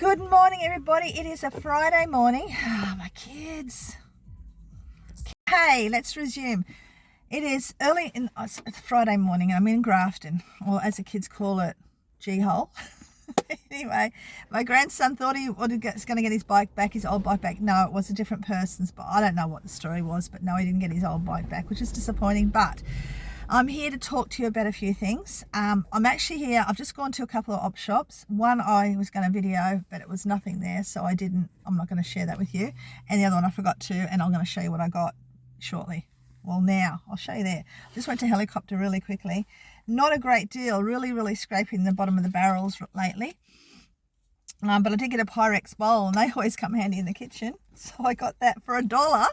Good morning, everybody. It is a Friday morning. Oh, my kids. Okay, let's resume. It is early in it's Friday morning. I'm in Grafton, or as the kids call it, G-hole. Anyway, my grandson thought he was going to get his bike back, his old bike back. No, it was a different person's, but I don't know what the story was. But no, he didn't get his old bike back, which is disappointing. But I'm here to talk to you about a few things. I'm actually here. I've just gone to a couple of op shops. One I was going to video, but it was nothing there, so I didn't. I'm not going to share that with you. And the other one I forgot to, and I'm going to show you what I got shortly. Well, now I'll show you there. Just went to Helicopter really quickly. Not a great deal. Really scraping the bottom of the barrels lately. But I did get a Pyrex bowl, and they always come handy in the kitchen. So I got that for $1.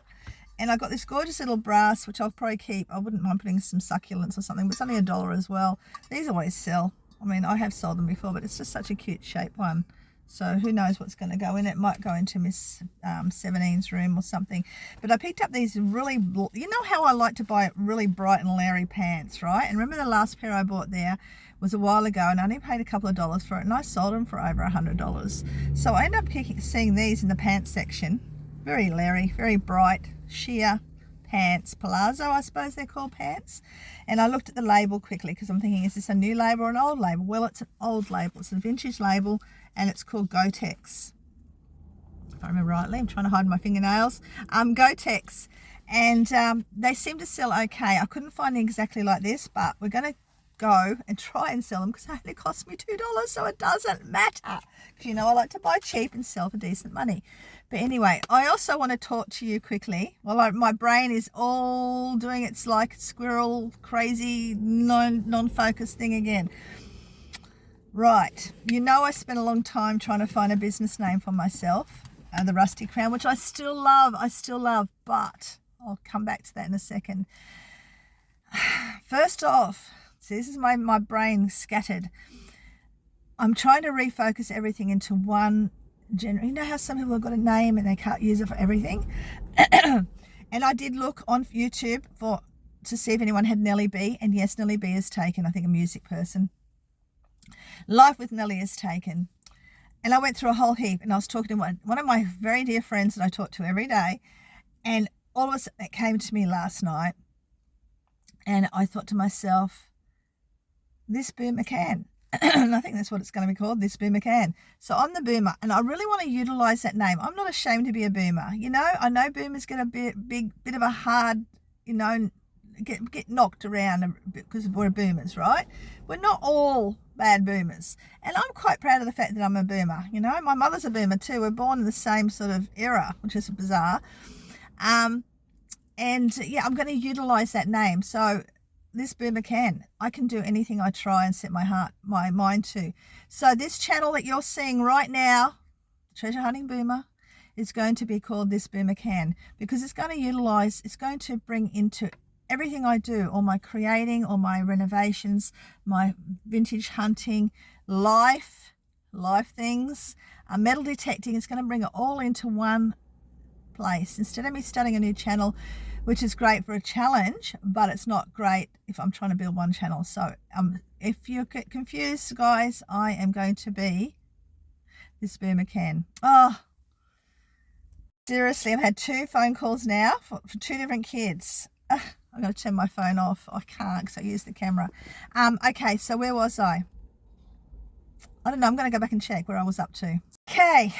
And I got this gorgeous little brass, which I'll probably keep. I wouldn't mind putting some succulents or something, but it's only $1 as well. These always sell. I mean, I have sold them before, but it's just such a cute shaped one. So who knows what's going to go in it. Might go into Miss 17's room or something. But I picked up these really, you know how I like to buy really bright and leery pants, right? And remember the last pair I bought there was a while ago, and I only paid a couple of dollars for it, and I sold them for over $100. So I ended up seeing these in the pants section. Very leery, very bright, sheer pants, palazzo, I suppose they're called pants. And I looked at the label quickly because I'm thinking, is this a new label or an old label? Well, it's an old label. It's a vintage label, and it's called Gotex. If I remember rightly, I'm trying to hide my fingernails. Gotex. And they seem to sell okay. I couldn't find it exactly like this, but we're going to go and try and sell them because it only cost me $2, so it doesn't matter. Because you know I like to buy cheap and sell for decent money. But anyway, I also want to talk to you quickly. Well, my brain is all doing its like squirrel crazy non-focused thing again. Right, you know I spent a long time trying to find a business name for myself, the Rusty Crown, which I still love, but I'll come back to that in a second. First off, so this is my brain scattered. I'm trying to refocus everything into one general. You know how some people have got a name and they can't use it for everything? And I did look on YouTube to see if anyone had Nellie B. And yes, Nellie B is taken. I think a music person. Life with Nellie is taken. And I went through a whole heap, and I was talking to one of my very dear friends that I talk to every day. And all of a sudden it came to me last night. And I thought to myself, this boomer can. And I think that's what it's going to be called, this boomer can. So I'm the boomer, and I really want to utilize that name. I'm not ashamed to be a boomer. You know, I know boomers get a bit of a hard, you know, get knocked around because we're boomers, right? We're not all bad boomers. And I'm quite proud of the fact that I'm a boomer. You know, my mother's a boomer too. We're born in the same sort of era, which is bizarre. And yeah, I'm going to utilize that name. So this boomer can. I can do anything I try and set my mind to. So this channel that you're seeing right now, Treasure Hunting Boomer, is going to be called This Boomer Can, because it's going to bring into everything I do, all my creating, all my renovations, my vintage hunting, life things, metal detecting. It's going to bring it all into one place instead of me starting a new channel, which is great for a challenge, but it's not great if I'm trying to build one channel. So if you get confused, guys, I am going to be this boomer can. Oh, seriously, I've had 2 phone calls now for 2 different kids. I'm going to turn my phone off. I can't because I use the camera. Okay, so where was I? I don't know. I'm going to go back and check where I was up to. Okay.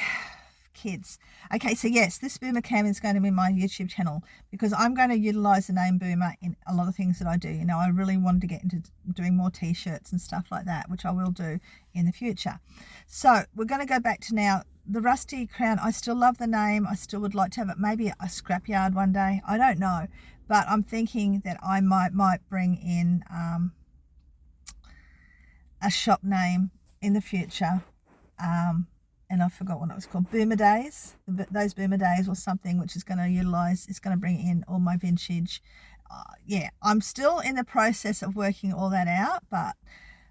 Kids. Okay, so yes, this Boomer Cam is going to be my YouTube channel because I'm going to utilize the name Boomer in a lot of things that I do. You know, I really wanted to get into doing more t-shirts and stuff like that, which I will do in the future. So we're going to go back to now the Rusty Crown. I still love the name. I still would like to have it maybe a scrapyard one day. I don't know, but I'm thinking that I might bring in a shop name in the future. And I forgot what it was called, Boomer Days, those Boomer Days or something, which is going to utilize, it's going to bring in all my vintage. Yeah, I'm still in the process of working all that out, but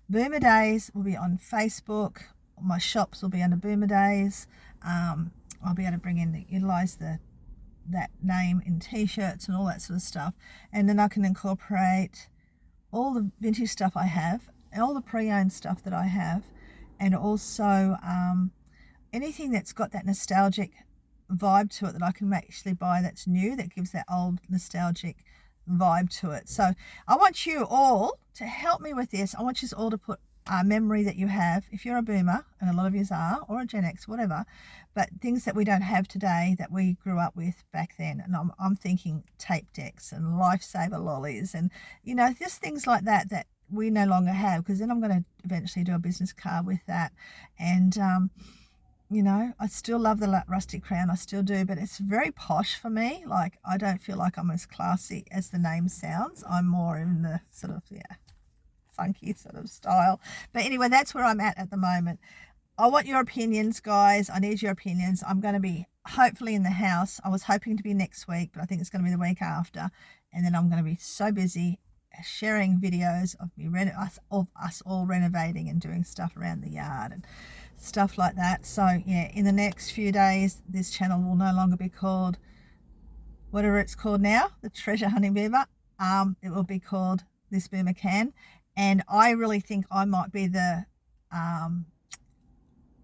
Boomer Days will be on Facebook. My shops will be under Boomer Days. I'll be able to bring in, utilize that name in t-shirts and all that sort of stuff. And then I can incorporate all the vintage stuff I have, all the pre-owned stuff that I have, and also anything that's got that nostalgic vibe to it that I can actually buy that's new, that gives that old nostalgic vibe to it. So I want you all to help me with this. I want you all to put a memory that you have, if you're a boomer, and a lot of you are, or a Gen X, whatever, but things that we don't have today that we grew up with back then. And I'm thinking tape decks and lifesaver lollies and, you know, just things like that that we no longer have, because then I'm going to eventually do a business card with that. And you know, I still love the rustic crown, I still do, but it's very posh for me. Like, I don't feel like I'm as classy as the name sounds. I'm more in the sort of, funky sort of style. But anyway, that's where I'm at the moment. I want your opinions, guys. I need your opinions. I'm going to be hopefully in the house. I was hoping to be next week, but I think it's going to be the week after. And then I'm going to be so busy sharing videos of me us all renovating and doing stuff around the yard and stuff like that. So yeah, in the next few days, this channel will no longer be called whatever it's called now, the Treasure Hunting Boomer. It will be called This Boomer Can. And I really think I might be the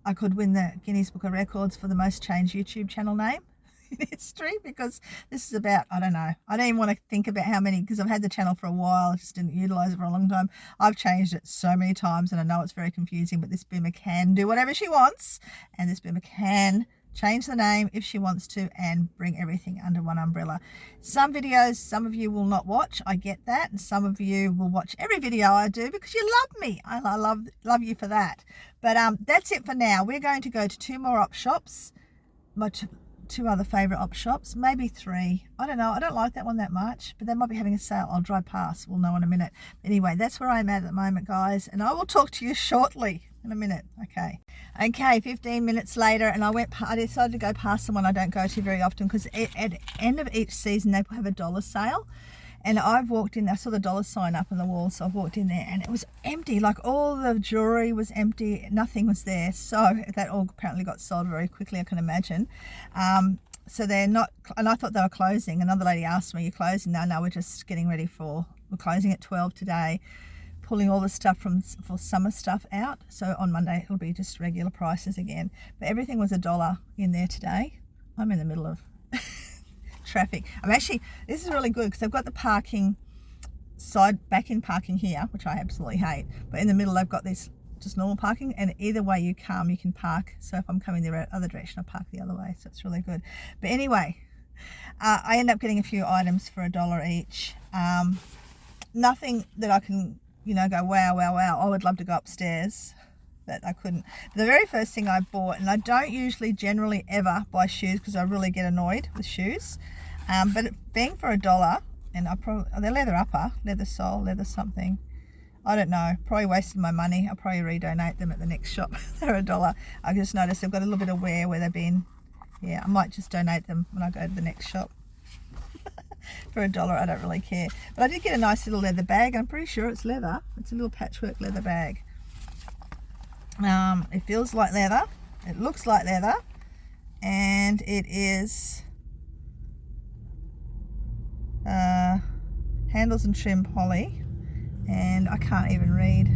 I could win the Guinness Book of Records for the most changed YouTube channel name in history, because this is about, I don't know, I don't even want to think about how many, because I've had the channel for a while, I just didn't utilize it for a long time. I've changed it so many times and I know it's very confusing, but this boomer can do whatever she wants, and this boomer can change the name if she wants to and bring everything under one umbrella. Some videos some of you will not watch, I get that, and some of you will watch every video I do because you love me. I love you for that. But that's it for now. We're going to go to 2 more op shops, my two other favorite op shops, maybe 3. I don't know, I don't like that one that much, but they might be having a sale. I'll drive past, we'll know in a minute. Anyway, that's where I'm at the moment, guys, and I will talk to you shortly in a minute. Okay, 15 minutes later, and I decided to go past the one I don't go to very often, because at the end of each season they have a dollar sale, and I've walked in, I saw the dollar sign up on the wall, so I've walked in there and it was empty. Like, all the jewelry was empty, nothing was there. So that all apparently got sold very quickly, I can imagine. So they're not, and I thought they were closing. Another lady asked me, "You're closing?" No, we're just getting ready we're closing at 12 today, pulling all the stuff for summer stuff out. So on Monday it'll be just regular prices again. But everything was $1 in there today. I'm in the middle of traffic. This is really good because they've got the parking back in parking here, which I absolutely hate, but in the middle they've got this just normal parking, and either way you come, you can park. So if I'm coming the other direction, I park the other way, so it's really good. But anyway, I end up getting a few items for $1 each. Nothing that I can, go wow. I would love to go upstairs, but I couldn't. The very first thing I bought, and I don't usually generally ever buy shoes because I really get annoyed with shoes, but being for $1, and they're leather upper, leather sole, leather something, I don't know, probably wasted my money. I'll probably redonate them at the next shop. They're $1. I just noticed they've got a little bit of wear where they've been. Yeah, I might just donate them when I go to the next shop. For $1, I don't really care. But I did get a nice little leather bag. I'm pretty sure it's leather. It's a little patchwork leather bag. It feels like leather. It looks like leather. And it is handles and trim poly. And I can't even read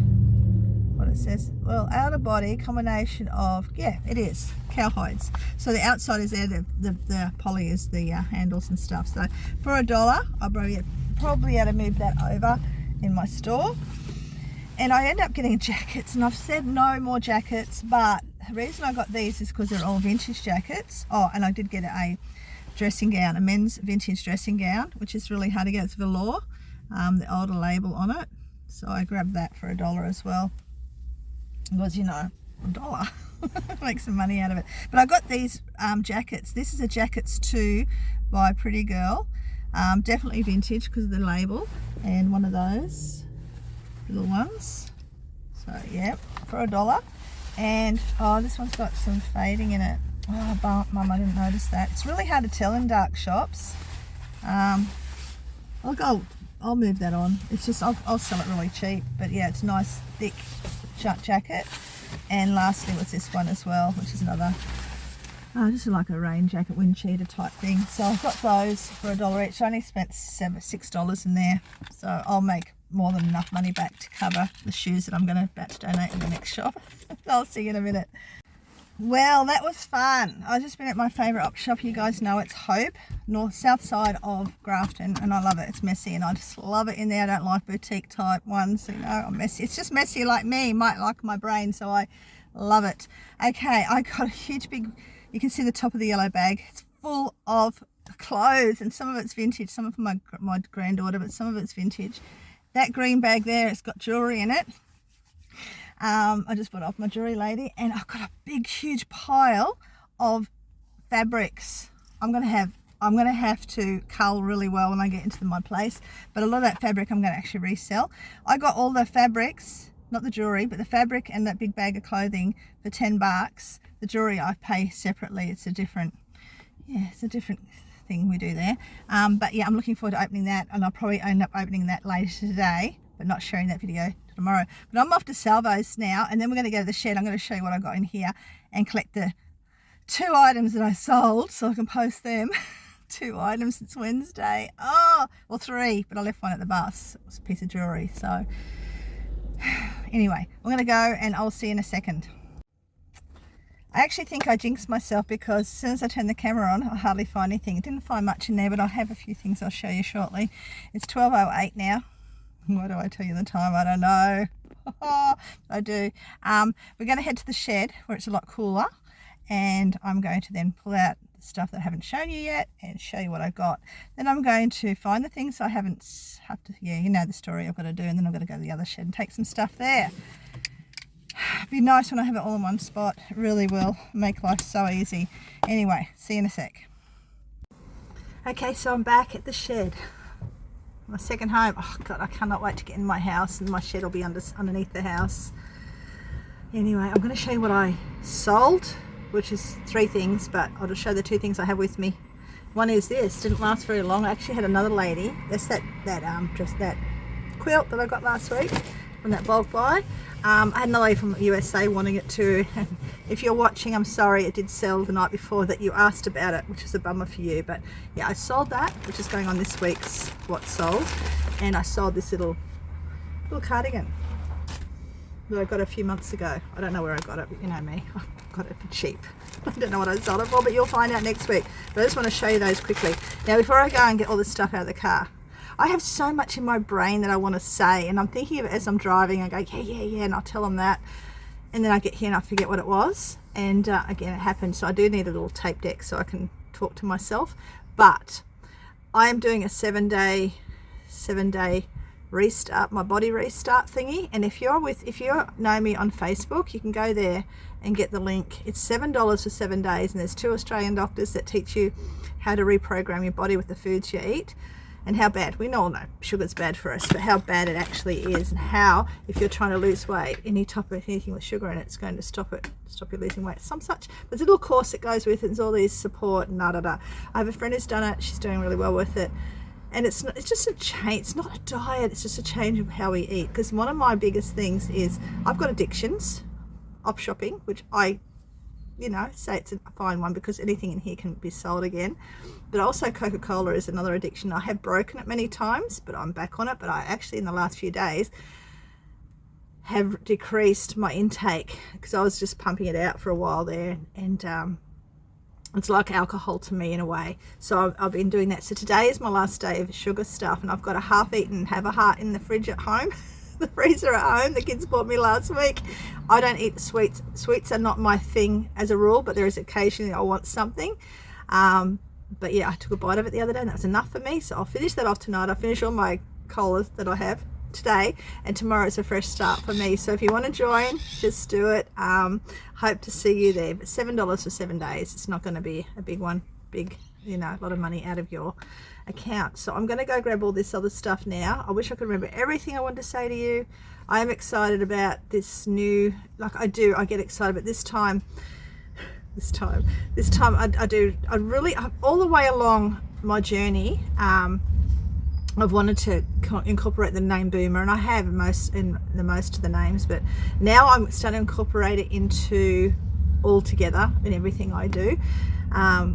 what it says. Well, outer body combination of, yeah, it is cowhides. So the outside is there, the poly is the handles and stuff. So for $1, I'll probably able to move that over in my store. And I end up getting jackets, and I've said no more jackets, but the reason I got these is because they're all vintage jackets. Oh, and I did get a dressing gown, a men's vintage dressing gown, which is really hard to get. It's velour, the older label on it. So I grabbed that for $1 as well. Because, $1. Make some money out of it. But I got these jackets. This is a Jackets 2 by Pretty Girl. Definitely vintage because of the label. And one of those little ones. So, yeah, for $1. And, this one's got some fading in it. Oh, Mum, I didn't notice that. It's really hard to tell in dark shops. I'll move that on. It's just, I'll sell it really cheap. But yeah, it's a nice, thick jacket. And lastly was this one as well, which is another, just like a rain jacket, wind cheater type thing. So I've got those for $1 each. I only spent $6 in there. So I'll make more than enough money back to cover the shoes that I'm going to batch donate in the next shop. I'll see you in a minute. Well, that was fun. I've just been at my favourite op shop. You guys know it's Hope, south side of Grafton, and I love it. It's messy, and I just love it in there. I don't like boutique type ones, you know. I'm messy. It's just messy like me, might like my brain, so I love it. Okay, I got a huge big, you can see the top of the yellow bag. It's full of clothes, and some of it's vintage, some of my granddaughter, but some of it's vintage. That green bag there, it's got jewellery in it. I just bought it off my jewellery lady, and I've got a big huge pile of fabrics. I'm gonna have to cull really well when I get into my place, but a lot of that fabric I'm gonna actually resell. I got all the fabrics, not the jewellery, but the fabric and that big bag of clothing for $10. The jewellery I pay separately. It's a different thing we do there. But yeah, I'm looking forward to opening that, and I'll probably end up opening that later today, but not sharing that video tomorrow. But I'm off to Salvo's now, and then we're going to go to the shed. I'm going to show you what I got in here and collect the 2 items that I sold so I can post them. 2 items since Wednesday. Oh, well 3, but I left one at the bus. It was a piece of jewellery. So anyway, I'm going to go, and I'll see you in a second. I actually think I jinxed myself, because as soon as I turned the camera on, I hardly find anything. I didn't find much in there, but I have a few things I'll show you shortly. It's 12:08 now. Why do I tell you the time? I don't know. I do. We're going to head to the shed where it's a lot cooler, and I'm going to then pull out the stuff that I haven't shown you yet and show you what I got. Then I'm going to find the things I haven't you know the story I've got to do, and then I've got to go to the other shed and take some stuff there. It'd be nice when I have it all in one spot. It really will make life so easy. Anyway, see you in a sec. Okay, so I'm back at the shed. My second home. Oh God, I cannot wait to get in my house, and my shed will be underneath the house. Anyway, I'm going to show you what I sold, which is 3 things, but I'll just show the 2 things I have with me. One is this. Didn't last very long. I actually had another lady. That's that quilt that I got last week from that bulk buy. I had another lady from the USA wanting it too. And if you're watching, I'm sorry, it did sell the night before that you asked about it, which is a bummer for you. But yeah, I sold that, which is going on this week's what sold. And I sold this little cardigan that I got a few months ago. I don't know where I got it, but you know me, I got it for cheap. I don't know what I sold it for, but you'll find out next week. But I just want to show you those quickly. Now, before I go and get all this stuff out of the car, I have so much in my brain that I want to say, and I'm thinking of it as I'm driving. I go, yeah, and I'll tell them that. And then I get here and I forget what it was. And again, it happened. So I do need a little tape deck so I can talk to myself. But I am doing a 7-day restart, my body restart thingy. And if you know me on Facebook, you can go there and get the link. It's $7 for 7 days, and there's 2 Australian doctors that teach you how to reprogram your body with the foods you eat. And how bad, we all know sugar's bad for us, but how bad it actually is, and how, if you're trying to lose weight, anything with sugar in it, it's going to stop you losing weight. Some such. There's a little course that goes with it. There's all these support and I have a friend who's done it. She's doing really well with it. And it's just a change. It's not a diet. It's just a change of how we eat. Because one of my biggest things is I've got addictions, op shopping, which I say it's a fine one because anything in here can be sold again. But also Coca-Cola is another addiction. I have broken it many times, but I'm back on it. But I actually, in the last few days, have decreased my intake because I was just pumping it out for a while there. And it's like alcohol to me in a way. So I've been doing that. So today is my last day of sugar stuff, and I've got a half-eaten have a heart in the fridge at home. The freezer at home. The kids bought me last week. I don't eat sweets. Sweets are not my thing as a rule, but there is occasionally I want something. But yeah, I took a bite of it the other day and that was enough for me. So I'll finish that off tonight. I'll finish all my colas that I have today, and tomorrow is a fresh start for me. So if you want to join, just do it. Hope to see you there. But $7 for 7 days. It's not going to be a big one. A lot of money out of your account. So I'm going to go grab all this other stuff now. I wish I could remember everything I wanted to say to you. I am excited about this new, I get excited, but this time all the way along my journey, I've wanted to incorporate the name Boomer, and I have most of the names, but now I'm starting to incorporate it into all together in everything I do.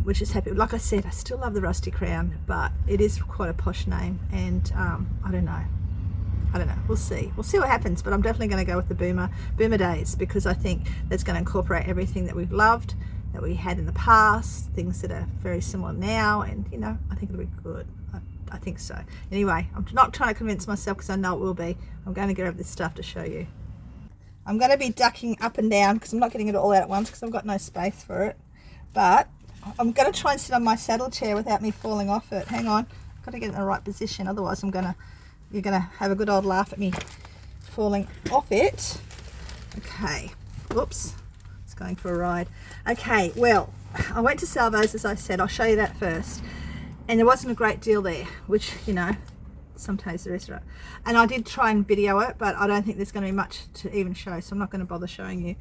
Which is happy. Like I said, I still love the Rusty Crown, but it is quite a posh name, and I don't know. I don't know, we'll see what happens, but I'm definitely going to go with the boomer days, because I think that's going to incorporate everything that we've loved, that we had in the past, things that are very similar now, and you know, I think it'll be good. I think so. Anyway, I'm not trying to convince myself, because I know it will be. I'm going to grab this stuff to show you. I'm going to be ducking up and down because I'm not getting it all out at once because I've got no space for it, but I'm going to try and sit on my saddle chair without me falling off it. Hang on, I've got to get in the right position, otherwise you're going to have a good old laugh at me falling off it. Okay, whoops, it's going for a ride. Okay, well, I went to Salvo's, as I said. I'll show you that first. And there wasn't a great deal there, which, you know, sometimes there is, right? And I did try and video it, but I don't think there's going to be much to even show, so I'm not going to bother showing you.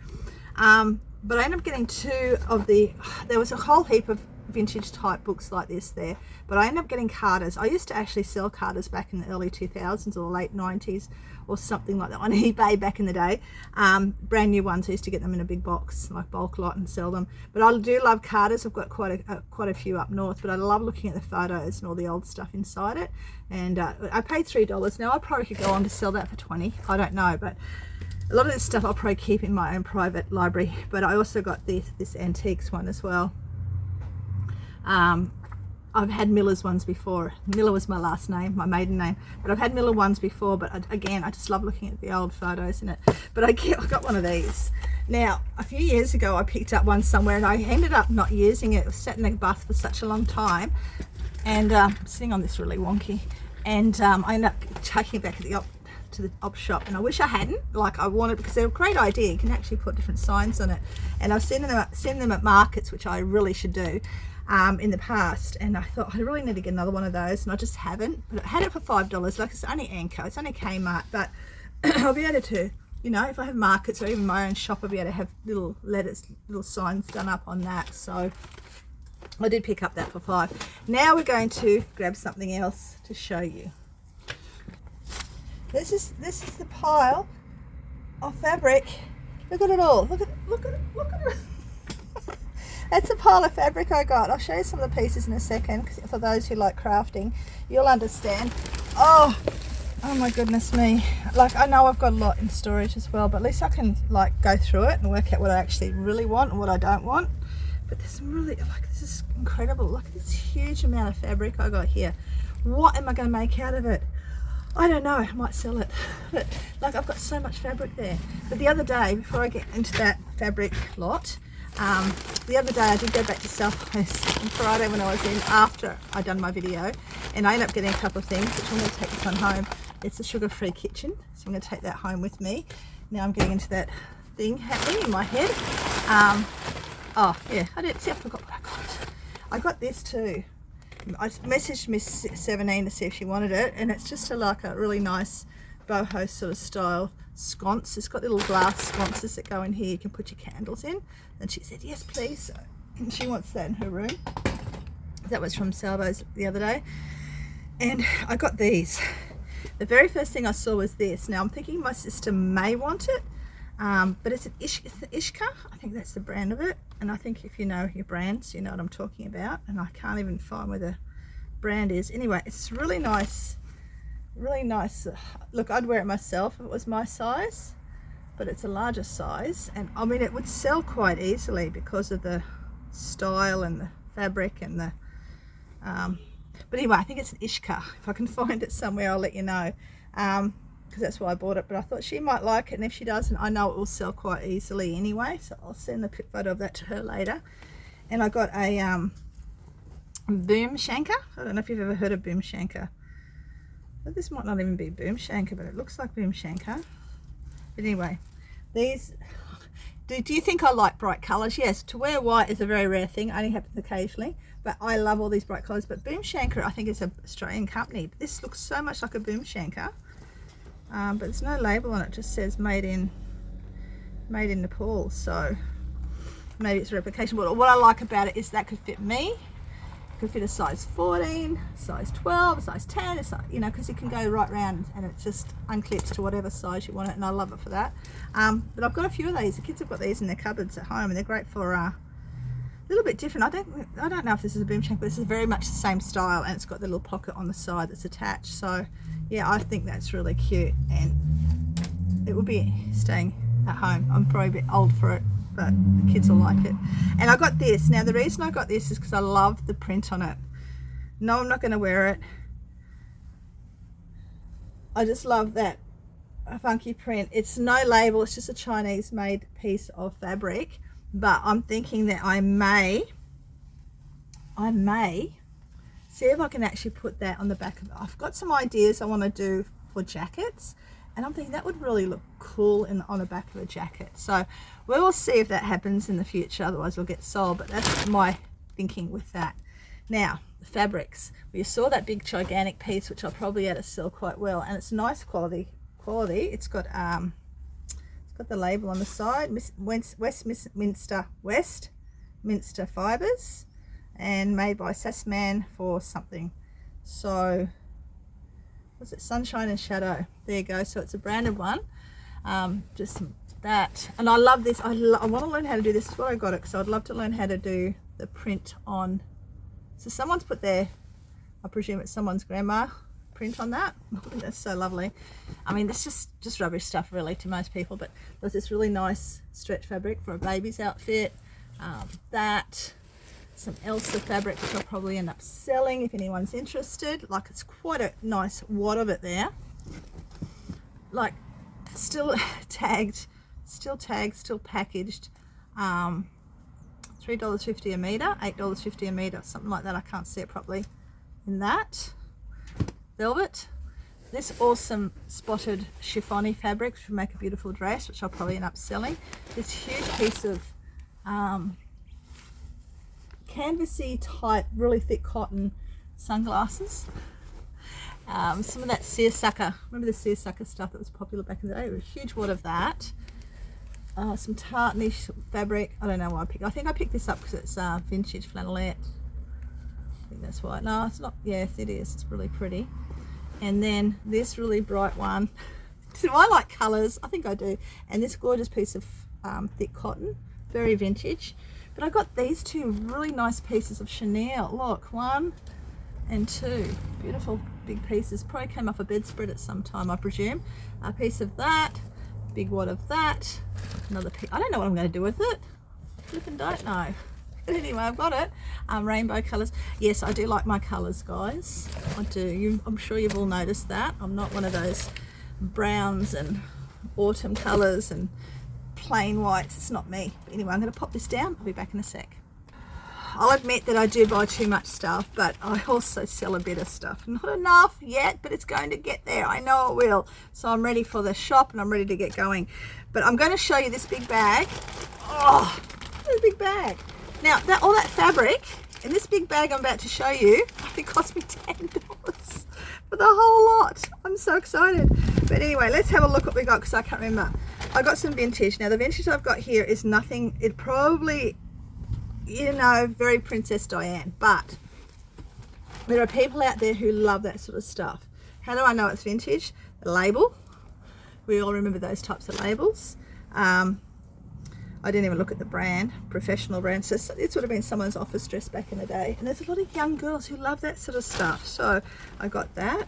But I ended up getting two of there was a whole heap of vintage type books like this there, but I ended up getting Carters. I used to actually sell Carters back in the early 2000s or late 90s or something like that on eBay back in the day. Brand new ones. I used to get them in a big box, like bulk lot, and sell them. But I do love Carters. I've got quite a few up north, but I love looking at the photos and all the old stuff inside it. And I paid $3. Now I probably could go on to sell that for 20. I don't know, but a lot of this stuff I'll probably keep in my own private library. But I also got this antiques one as well. I've had Miller's ones before. Miller was my last name, my maiden name, but I've had Miller ones before. But again, I just love looking at the old photos in it. But I got one of these. Now, a few years ago, I picked up one somewhere and I ended up not using it. It was sat in the bath for such a long time, and sitting on this really wonky, and I ended up chucking it back at to the op shop, and I wish I hadn't. Like, I wanted, because they're a great idea. You can actually put different signs on it, and I've seen them at markets, which I really should do. In the past, and I thought I really need to get another one of those, and I just haven't. But I had it for $5. Like, it's only Anko, it's only Kmart, but I'll be able to, you know, if I have markets or even my own shop, I'll be able to have little letters, little signs done up on that. So I did pick up that for $5. Now we're going to grab something else to show you. This is the pile of fabric. Look at it all. Look at it. That's a pile of fabric I got. I'll show you some of the pieces in a second, because for those who like crafting, you'll understand. Oh my goodness me. Like, I know I've got a lot in storage as well, but at least I can like go through it and work out what I actually really want and what I don't want. But there's some really, like, this is incredible. Look at this huge amount of fabric I got here. What am I going to make out of it? I don't know, I might sell it. But like, I've got so much fabric there. But the other day, before I get into that fabric lot, the other day I did go back to Salvo's on Friday when I was in, after I'd done my video, and I ended up getting a couple of things, which I'm going to take this one home. It's a sugar-free kitchen, so I'm going to take that home with me. Now I'm getting into that thing happening in my head. Oh yeah, I forgot what I got. I got this too. I messaged Miss 17 to see if she wanted it, and it's just like a really nice boho sort of style sconce. It's got little glass sconces that go in here. You can put your candles in. And she said, yes, please. And she wants that in her room. That was from Salvo's the other day. And I got these. The very first thing I saw was this. Now I'm thinking my sister may want it, but it's the Ishka. I think that's the brand of it. And I think if you know your brands, you know what I'm talking about. And I can't even find where the brand is. Anyway, it's really nice. Really nice. Look, I'd wear it myself if it was my size, but it's a larger size, and I mean, it would sell quite easily because of the style and the fabric and the but anyway, I think it's an Ishka. If I can find it somewhere, I'll let you know, because that's why I bought it. But I thought she might like it, and if she doesn't, I know it will sell quite easily anyway, so I'll send the photo of that to her later. And I got a boom shanker. I don't know if you've ever heard of boom shanker. But this might not even be boom shanker, but it looks like boom shanker. But anyway, these, do you think I like bright colours? Yes, to wear white is a very rare thing, only happens occasionally, but I love all these bright colours. But boom shanker, I think, is an Australian company. This looks so much like a boom shanker, but there's no label on it. It just says made in Nepal, so maybe it's a replication. But what I like about it is that could fit me. Could fit a size 14, size 12, a size 10, a size, you know, because you can go right round and it just unclips to whatever size you want it, and I love it for that. But I've got a few of these. The kids have got these in their cupboards at home, and they're great for a little bit different. I don't know if this is a boom shank, but this is very much the same style, and it's got the little pocket on the side that's attached. So Yeah, I think that's really cute, and it will be staying at home. I'm probably a bit old for it, but the kids will like it. And I got this. Now the reason I got this is because I love the print on it. No, I'm not going to wear it. I just love that funky print. It's no label, it's just a Chinese made piece of fabric, but I'm thinking that I may see if I can actually put that on the back of it. I've got some ideas I want to do for jackets, and I'm thinking that would really look cool on the back of a jacket. So we will see if that happens in the future, otherwise we'll get sold. But that's my thinking with that. Now the fabrics, we saw that big gigantic piece, which I'll probably be able to sell quite well, and it's nice quality. It's got the label on the side, Westminster fibers, and made by Sassman for something. So what's it, Sunshine and Shadow, there you go. So it's a branded one. Just that, and I love this. I want to learn how to do this. Is what I got it, because I'd love to learn how to do the print on. So someone's put their, I presume it's someone's grandma print on that. That's so lovely. I mean, that's just rubbish stuff really to most people, but there's this really nice stretch fabric for a baby's outfit. That, some Elsa fabric, which I'll probably end up selling if anyone's interested. Like, it's quite a nice wad of it there. Like, still tagged, still packaged. $3.50 a meter, $8.50 a meter, something like that. I can't see it properly in that. Velvet. This awesome spotted chiffony fabric, which will make a beautiful dress, which I'll probably end up selling. This huge piece of canvasy type, really thick cotton sunglasses. Some of that seersucker, remember the seersucker stuff that was popular back in the day? It was a huge wad of that. Some tartanish fabric. I don't know why I picked. I think I picked this up because it's vintage flannelette. I think that's why. No, it's not. Yes, it is. It's really pretty. And then this really bright one. Do I like colours? I think I do. And this gorgeous piece of thick cotton, very vintage. But I got these two really nice pieces of Chanel. Look, 1 and 2, beautiful big pieces. Probably came off a bedspread at some time, I presume. A piece of that. Big wad of that, another piece. I don't know what I'm going to do with it. Flipping don't know. But anyway, I've got it. Rainbow colours. Yes, I do like my colours, guys. I do. I'm sure you've all noticed that. I'm not one of those browns and autumn colours and plain whites. It's not me. But anyway, I'm going to pop this down. I'll be back in a sec. I'll admit that I do buy too much stuff, but I also sell a bit of stuff. Not enough yet, but it's going to get there. I know it will. So I'm ready for the shop and I'm ready to get going. But I'm going to show you this big bag. Oh, this big bag. Now, all that fabric in this big bag I'm about to show you, it cost me $10 for the whole lot. I'm so excited. But anyway, let's have a look what we got, because I can't remember. I got some vintage. Now, the vintage I've got here is nothing. It probably, you know, very Princess Diane, but there are people out there who love that sort of stuff. How do I know it's vintage? The label. We all remember those types of labels. I didn't even look at the brand, professional brand. So it would have been someone's office dress back in the day. And there's a lot of young girls who love that sort of stuff. So I got that.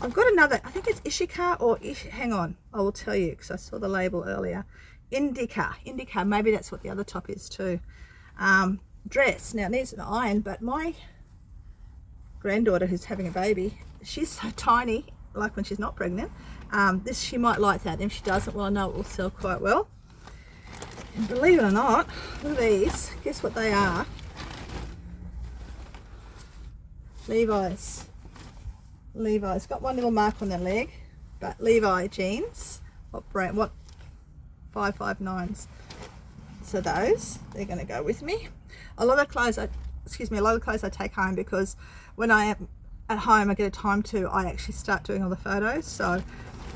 I've got another, I think it's Ishika or hang on, I will tell you because I saw the label earlier. Indica, maybe that's what the other top is too. Dress. Now it needs an iron, but my granddaughter who's having a baby, she's so tiny, like when she's not pregnant. She might like that. If she doesn't, well, I know it will sell quite well. And believe it or not, look at these. Guess what they are? Levi's. Got one little mark on their leg, but Levi jeans. What brand? What? 559s. So those, they're going to go with me. A lot of clothes I take home, because when I am at home I get a time to, I actually start doing all the photos. So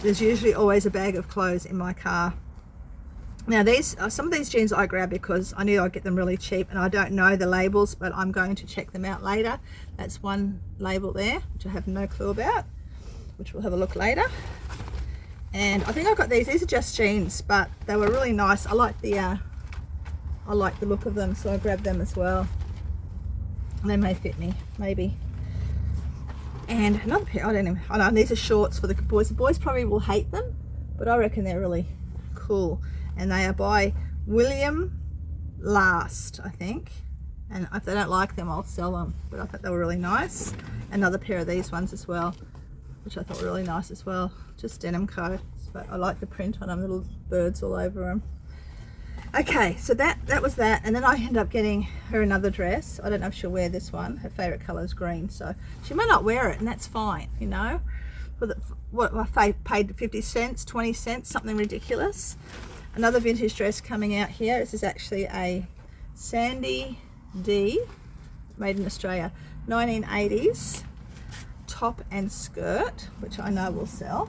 there's usually always a bag of clothes in my car. Now these, some of these jeans I grabbed because I knew I'd get them really cheap, and I don't know the labels, but I'm going to check them out later. That's one label there, which I have no clue about, which we'll have a look later. And I think I got these are just jeans, but they were really nice. I like the look of them, so I grabbed them as well. They may fit me, maybe. And another pair, I don't know, these are shorts for the boys. The boys probably will hate them, but I reckon they're really cool. And they are by William Last, I think. And if they don't like them, I'll sell them. But I thought they were really nice. Another pair of these ones as well, which I thought were really nice as well. Just denim coats, but I like the print on them, little birds all over them. Okay, so that was that. And then I ended up getting her another dress. I don't know if she'll wear this one. Her favorite color is green, so she may not wear it, and that's fine, you know. What I paid 50 cents, 20 cents, something ridiculous. Another vintage dress coming out here. This is actually a Sandy D, made in Australia, 1980s top and skirt, which I know will sell.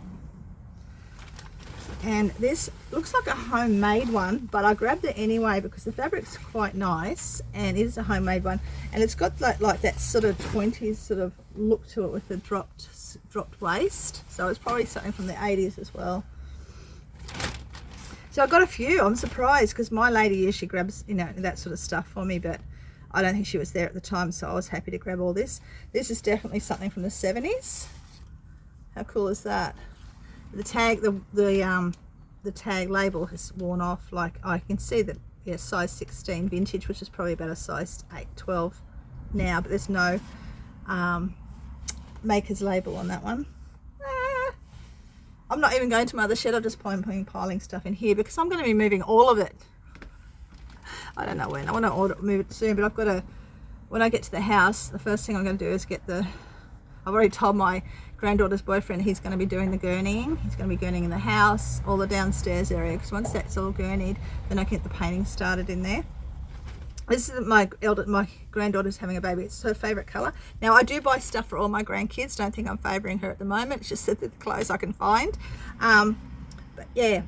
And this looks like a homemade one, but I grabbed it anyway because the fabric's quite nice, and it is a homemade one, and it's got like that sort of 20s sort of look to it with the dropped waist, so it's probably something from the 80s as well. So I got a few. I'm surprised because my lady usually grabs, you know, that sort of stuff for me, but I don't think she was there at the time, so I was happy to grab all this. This is definitely something from the 70s. How cool is that? The tag, the tag label has worn off. Like I can see that, yeah, size 16 vintage, which is probably about a size 8, 12 now, but there's no maker's label on that one. I'm not even going to my other shed. I'm just piling stuff in here because I'm going to be moving all of it. I don't know when. I want to move it soon, but I've got to, when I get to the house, the first thing I'm going to do is get the, I've already told my granddaughter's boyfriend he's going to be doing the gurneying. He's going to be gurneying in the house, all the downstairs area, because once that's all gurneyed, then I can get the painting started in there. This is my granddaughter's having a baby. It's her favourite colour. Now I do buy stuff for all my grandkids. Don't think I'm favouring her at the moment. It's just the clothes I can find. But yeah,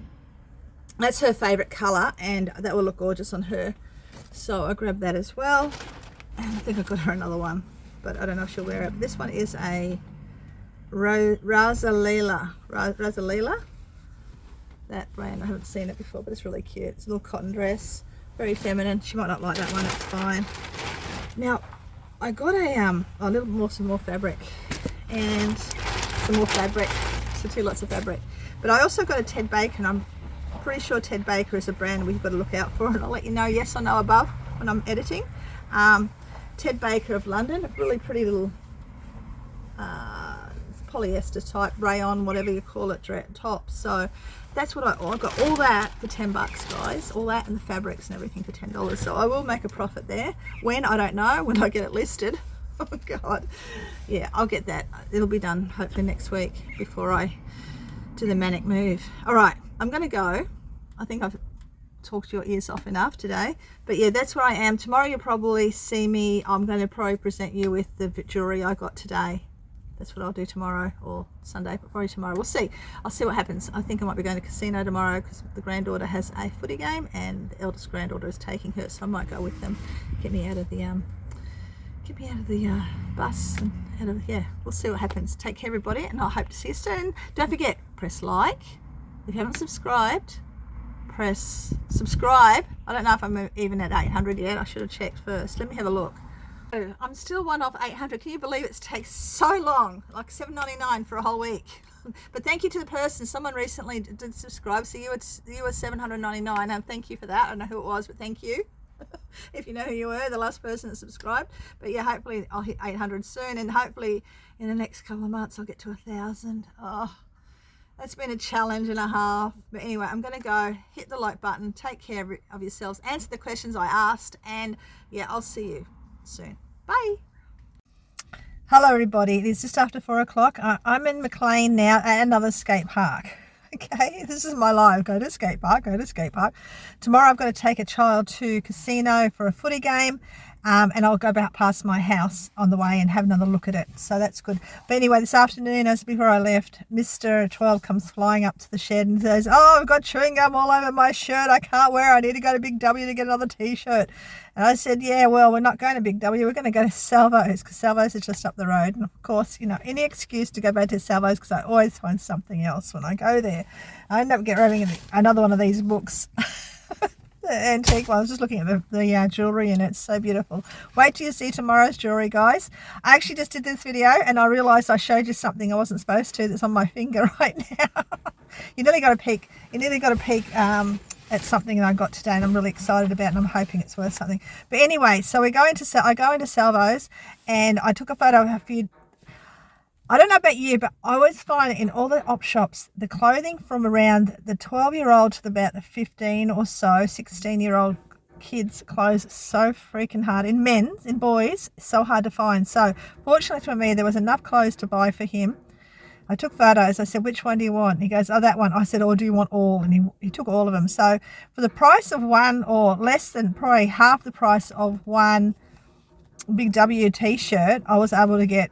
that's her favourite colour, and that will look gorgeous on her. So I grabbed that as well. And I think I got her another one, but I don't know if she'll wear it. This one is a Rosalila. That brand, I haven't seen it before, but it's really cute. It's a little cotton dress. Very feminine. She might not like that one, it's fine. Now I got a little more, some more fabric and some more fabric, so 2 lots of fabric. But I also got a Ted Baker, and I'm pretty sure Ted Baker is a brand we've got to look out for, and I'll let you know yes or no above when I'm editing. Ted Baker of London, a really pretty little polyester type rayon, whatever you call it, top. So that's what I got, all that for 10 bucks, guys, all that and the fabrics and everything for $10. So I will make a profit there. When, I don't know, when I get it listed. Oh god, yeah, I'll get that. It'll be done hopefully next week before I do the manic move. All right, I'm gonna go. I think I've talked your ears off enough today, but yeah, that's where I am. Tomorrow you'll probably see me. I'm going to probably present you with the jewelry I got today. That's what I'll do tomorrow, or Sunday, but probably tomorrow. We'll see. I'll see what happens. I think I might be going to casino tomorrow because the granddaughter has a footy game and the eldest granddaughter is taking her, so I might go with them. Get me out of the bus and out of, yeah, we'll see what happens. Take care everybody, and I hope to see you soon. Don't forget, press like. If you haven't subscribed, press subscribe. I don't know if I'm even at 800 yet. I should have checked first. Let me have a look. I'm still one off 800. Can you believe it takes so long? Like $7.99 for a whole week. But thank you to the person. Someone recently did subscribe, so you were $799, and thank you for that. I don't know who it was, but thank you. If you know who you were, the last person that subscribed. But yeah, hopefully I'll hit 800 soon, and hopefully in the next couple of months I'll get to 1,000. Oh, that's been a challenge and a half. But anyway, I'm going to go hit the like button. Take care of yourselves. Answer the questions I asked, and yeah, I'll see you soon. Bye. Hello everybody, it is just after 4 o'clock. I'm in McLean now at another skate park. Okay, this is my life. Go to skate park, go to skate park. Tomorrow I've got to take a child to casino for a footy game, and I'll go back past my house on the way and have another look at it. So that's good. But anyway, this afternoon, as before I left, Mr. 12 comes flying up to the shed and says, "Oh, I've got chewing gum all over my shirt. I can't wear it. I need to go to Big W to get another t-shirt." And I said, "Yeah, well, we're not going to Big W. We're going to go to Salvo's, because Salvo's is just up the road." And of course, you know, any excuse to go back to Salvo's, because I always find something else when I go there. I end up grabbing another one of these books. The antique one. I was just looking at the jewellery and it's so beautiful. Wait till you see tomorrow's jewellery, guys. I actually just did this video and I realised I showed you something I wasn't supposed to that's on my finger right now. You nearly got a peek. You nearly got a peek at something that I got today and I'm really excited about and I'm hoping it's worth something. But anyway, so we're going to I go into Salvo's and I took a photo of a few. I don't know about you, but I always find in all the op shops, the clothing from around the 12-year-old to about the 15 or so, 16-year-old kids' clothes so freaking hard. In men's, in boys, so hard to find. So fortunately for me, there was enough clothes to buy for him. I took photos. I said, which one do you want? He goes, oh, that one. I said, oh, do you want all? And he took all of them. So for the price of one, or less than probably half the price of one Big W t-shirt, I was able to get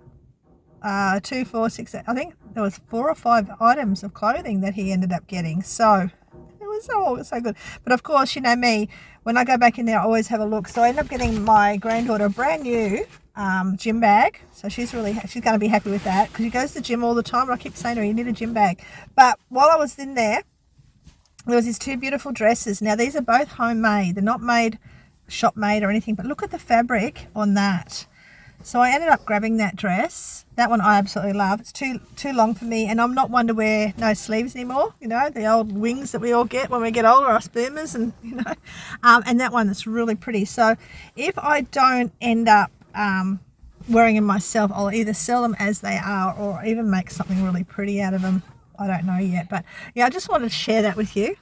2, 4, 6, I think there was 4 or 5 items of clothing that he ended up getting. So it was so good. But of course, you know me, when I go back in there, I always have a look. So I ended up getting my granddaughter a brand new gym bag. So she's going to be happy with that because she goes to the gym all the time. And I keep saying to her, you need a gym bag. But while I was in there, there was these 2 beautiful dresses. Now these are both homemade. They're not made shop made or anything, but look at the fabric on that. So I ended up grabbing that dress. That one I absolutely love. It's too long for me, and I'm not one to wear no sleeves anymore. You know, the old wings that we all get when we get older, us boomers, and you know. And that one that's really pretty. So if I don't end up wearing them myself, I'll either sell them as they are or even make something really pretty out of them. I don't know yet, but yeah, I just wanted to share that with you.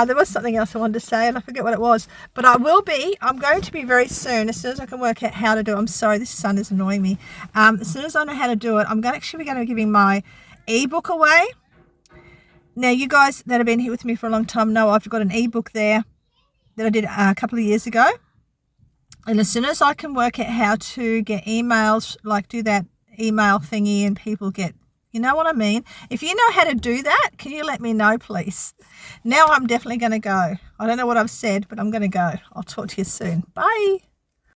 There was something else I wanted to say and I forget what it was, but I'm going to be very soon, as soon as I can work out how to do it. I'm sorry, this sun is annoying me. As soon as I know how to do it, I'm going to be giving my ebook away. Now, you guys that have been here with me for a long time know I've got an ebook there that I did a couple of years ago. And as soon as I can work out how to get emails, like do that email thingy and people get, you know what I mean? If you know how to do that, can you let me know, please? Now I'm definitely going to go. I don't know what I've said, but I'm going to go. I'll talk to you soon. Bye.